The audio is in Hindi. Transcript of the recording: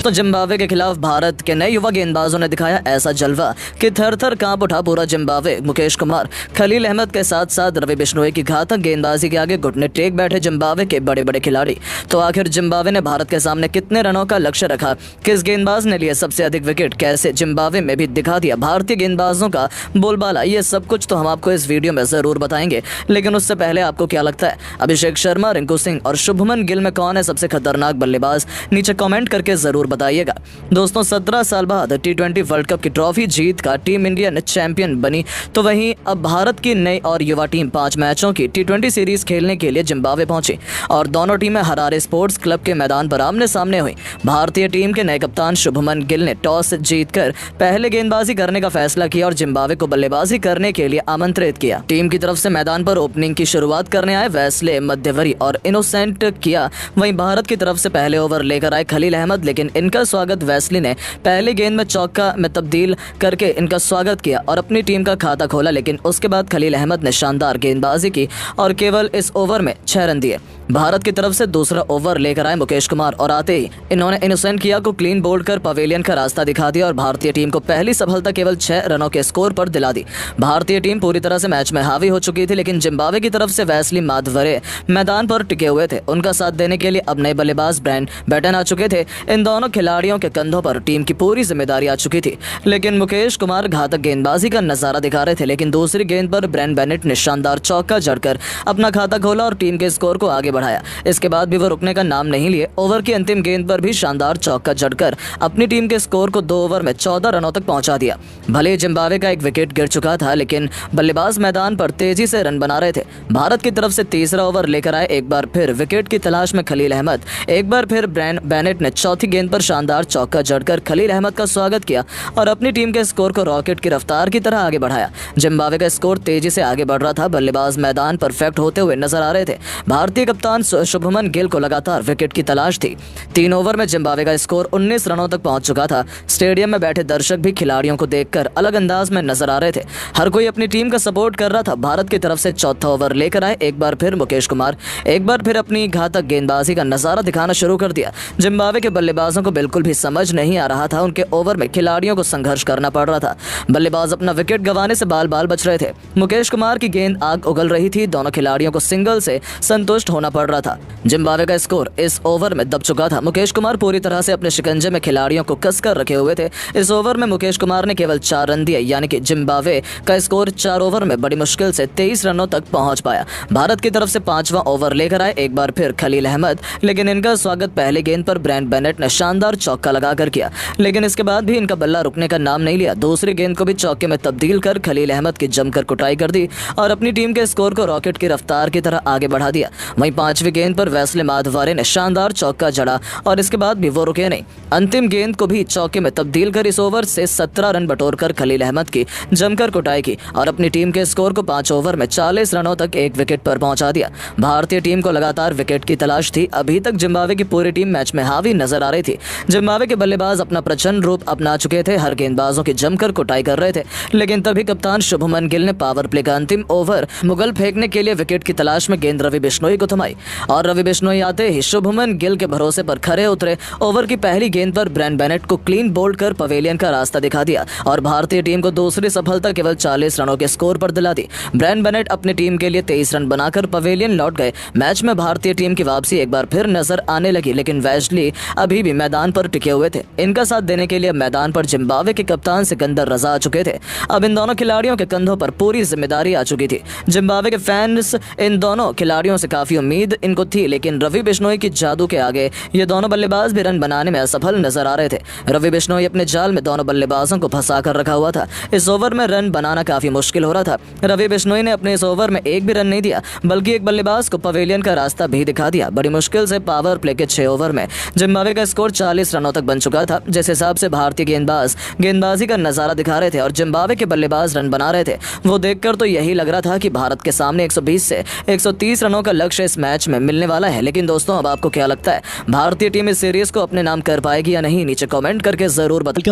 दोस्तों, जिम्बाब्वे के खिलाफ भारत के नए युवा गेंदबाजों ने दिखाया ऐसा जलवा कि थर थर कांप उठा पूरा जिम्बाब्वे। मुकेश कुमार, खलील अहमद के साथ साथ रवि बिश्नोई की घातक गेंदबाजी के आगे घुटने टेक बैठे जिम्बाब्वे के बड़े बड़े खिलाड़ी। तो आखिर जिम्बाब्वे ने भारत के सामने कितने रनों का लक्ष्य रखा, किस गेंदबाज ने लिए सबसे अधिक विकेट, कैसे जिम्बाब्वे में भी दिखा दिया भारतीय गेंदबाजों का बोलबाला, ये सब कुछ तो हम आपको इस वीडियो में जरूर बताएंगे। लेकिन उससे पहले आपको क्या लगता है, अभिषेक शर्मा, रिंकू सिंह और शुभमन गिल में कौन है सबसे खतरनाक बल्लेबाज? नीचे कमेंट करके जरूर बताइएगा। दोस्तों, 17 साल बाद T20 वर्ल्ड कप की ट्रॉफी जीत का टीम इंडिया ने चैंपियन बनी। तो वहीं अब भारत की नई और युवा टीम 5 मैचों की T20 सीरीज खेलने के लिए जिम्बाब्वे पहुंची और दोनों टीमें हरारे स्पोर्ट्स क्लब के मैदान पर आमने सामने हुई। भारतीय टीम के नए कप्तान शुभमन गिल ने टॉस जीतकर पहले गेंदबाजी करने का फैसला किया और जिम्बाब्वे को बल्लेबाजी करने के लिए आमंत्रित किया। टीम की तरफ से मैदान पर ओपनिंग की शुरुआत करने आए वेस्ले, मध्यवरी और इनोसेंट किया। वहीं भारत की तरफ से पहले ओवर लेकर आए खलील अहमद, लेकिन इनका स्वागत वेस्ली ने पहली गेंद में चौका में तब्दील करके इनका स्वागत किया और अपनी टीम का खाता खोला। लेकिन उसके बाद खलील अहमद ने शानदार गेंदबाजी की और केवल इस ओवर में 6 रन दिए। भारत की तरफ से दूसरा ओवर लेकर आए मुकेश कुमार और आते ही इन्होंने इनोसेंट किया को क्लीन बोल्ड कर पवेलियन का रास्ता दिखा दिया और भारतीय टीम को पहली सफलता केवल 6 रनों के स्कोर पर दिला दी। भारतीय टीम पूरी तरह से मैच में हावी हो चुकी थी, लेकिन जिम्बाब्वे की तरफ से वेस्ली, माधवरे मैदान पर टिके हुए थे। उनका साथ देने के लिए अब नए बल्लेबाज ब्रैंड बैटन आ चुके थे। इन दोनों खिलाड़ियों के कंधों पर टीम की पूरी जिम्मेदारी आ चुकी थी। लेकिन मुकेश कुमार घातक गेंदबाजी का नजारा दिखा रहे थे, लेकिन दूसरी गेंद पर ब्रैंड बेनेट ने शानदार चौका जड़कर अपना खाता खोला और टीम के स्कोर को आगे बढ़ाया। इसके बाद भी वो रुकने का नाम नहीं लिए। ओवर की अंतिम गेंद पर भी शानदार चौका जड़कर अपनी टीम के स्कोर को 2 ओवर में 14 रनों तक पहुंचा दिया। भले ही जिम्बाब्वे का एक विकेट गिर चुका था, लेकिन बल्लेबाज मैदान पर तेजी से रन बना रहे थे। भारत की तरफ से तीसरा ओवर लेकर आए एक बार फिर विकेट की तलाश में खलील अहमद। एक बार फिर ब्रैंड बेनेट ने चौथी गेंद पर शानदार चौका जड़कर खलील अहमद का स्वागत किया और अपनी टीम के स्कोर को रॉकेट की रफ्तार की तरह आगे बढ़ाया। जिम्बाब्वे का स्कोर तेजी से आगे बढ़ रहा था। बल्लेबाज मैदान परफेक्ट होते हुए नजर आ रहे थे। भारतीय कप्तान शुभमन गिल को लगातार विकेट की तलाश थी। 3 ओवर में जिम्बाब्वे का स्कोर 19 रनों तक पहुंच चुका था। स्टेडियम में बैठे दर्शक भी खिलाड़ियों को देखकर अलग अंदाज में नजर आ रहे थे। हर कोई अपनी टीम का सपोर्ट कर रहा था। भारत की तरफ से चौथा ओवर लेकर आए एक बार फिर मुकेश कुमार। एक बार फिर अपनी घातक गेंदबाजी का नजारा दिखाना शुरू कर दिया। जिम्बाब्वे के बल्लेबाजों को बिल्कुल भी समझ नहीं आ रहा था। उनके ओवर में खिलाड़ियों को संघर्ष करना पड़ रहा था। बल्लेबाज अपना विकेट गंवाने से बाल बाल बच रहे थे। मुकेश कुमार की गेंद आग उगल रही थी। दोनों खिलाड़ियों को सिंगल से संतुष्ट होना पड़ रहा था। जिम्बाब्वे का स्कोर इस ओवर में दब चुका था। मुकेश कुमार पूरी तरह से अपने शिकंजे में खिलाड़ियों को कसकर रखे हुए थे। इस ओवर में मुकेश कुमार ने केवल 4 रन दिए, यानी कि जिम्बाब्वे का स्कोर 4 ओवर में बड़ी मुश्किल से 23 रनों तक पहुंच पाया। भारत की तरफ से 5वां ओवर लेकर आए एक बार फिर खलील अहमद, लेकिन इनका स्वागत पहले गेंद पर ब्रैंड बेनेट ने शानदार चौका लगाकर किया। लेकिन इसके बाद भी इनका बल्ला रुकने का नाम नहीं लिया। दूसरी गेंद को भी चौके में तब्दील कर खलील अहमद की जमकर कुटाई कर दी और अपनी टीम के स्कोर को रॉकेट की रफ्तार की तरह आगे बढ़ा दिया। वहीं 5वीं गेंद पर वेस्ले, माधवरे ने शानदार चौका जड़ा और इसके बाद भी वो रुके नहीं। अंतिम गेंद को भी चौके में तब्दील कर इस ओवर से 17 रन बटोरकर खलील अहमद की जमकर कुटाई की और अपनी टीम के स्कोर को 5 ओवर में 40 रनों तक एक विकेट पर पहुंचा दिया। भारतीय टीम को लगातार विकेट की तलाश थी। अभी तक जिम्बाब्वे की पूरी टीम मैच में हावी नजर आ रही थी। जिम्बाब्वे के बल्लेबाज अपना प्रचंड रूप अपना चुके थे। हर गेंदबाजों की जमकर कुटाई कर रहे थे। लेकिन तभी कप्तान शुभमन गिल ने पावर प्ले का अंतिम ओवर मुगल फेंकने के लिए विकेट की तलाश में गेंद रवि बिश्नोई को थमाई और रवि बिश्नोई आते ही शुभमन गिल के भरोसे पर खरे उतरे। ओवर की पहली गेंद पर ब्रैंड बेनेट को क्लीन बोल्ड कर पवेलियन का रास्ता दिखा दिया और भारतीय टीम को दूसरी सफलता केवल 40 रनों के स्कोर पर दिला दी। ब्रैंड बेनेट अपनी टीम के लिए 23 रन बनाकर पवेलियन लौट गए। मैच में भारतीय टीम की वापसी एक बार फिर नजर आने लगी, लेकिन वेस्ली अभी भी मैदान पर टिके हुए थे। इनका साथ देने के लिए मैदान पर जिम्बाब्वे के कप्तान सिकंदर रजा आ चुके थे। अब इन दोनों खिलाड़ियों के कंधों पर पूरी जिम्मेदारी आ चुकी थी। जिम्बाब्वे के फैंस इन दोनों खिलाड़ियों से काफी उम्मीद इनको थी, लेकिन रवि बिश्नोई की जादू के आगे ये दोनों बल्लेबाज भी रन बनाने में असफल नजर आ रहे थे। रवि बिश्नोई अपने जाल में दोनों बल्लेबाजों को फंसा कर रखा हुआ था। इस ओवर में रन बनाना काफी मुश्किल हो रहा था। रवि बिश्नोई ने अपने इस ओवर में एक भी रन नहीं दिया, बल्कि एक बल्लेबाज को पवेलियन का रास्ता भी दिखा दिया। बड़ी मुश्किल से पावर प्ले के 6 ओवर में जिम्बाब्वे का स्कोर 40 रनों तक बन चुका था। जिस हिसाब से भारतीय गेंदबाज गेंदबाजी का नजारा दिखा रहे थे और जिम्बाब्वे के बल्लेबाज रन बना रहे थे, वो देखकर तो यही लग रहा था कि भारत के सामने 120 से 130 रनों का लक्ष्य इस मैच में मिलने वाला है। लेकिन दोस्तों, अब आपको क्या लगता है, भारतीय टीम इस सीरीज को अपने नाम कर पाएगी या नहीं? नीचे कमेंट करके जरूर बताएं।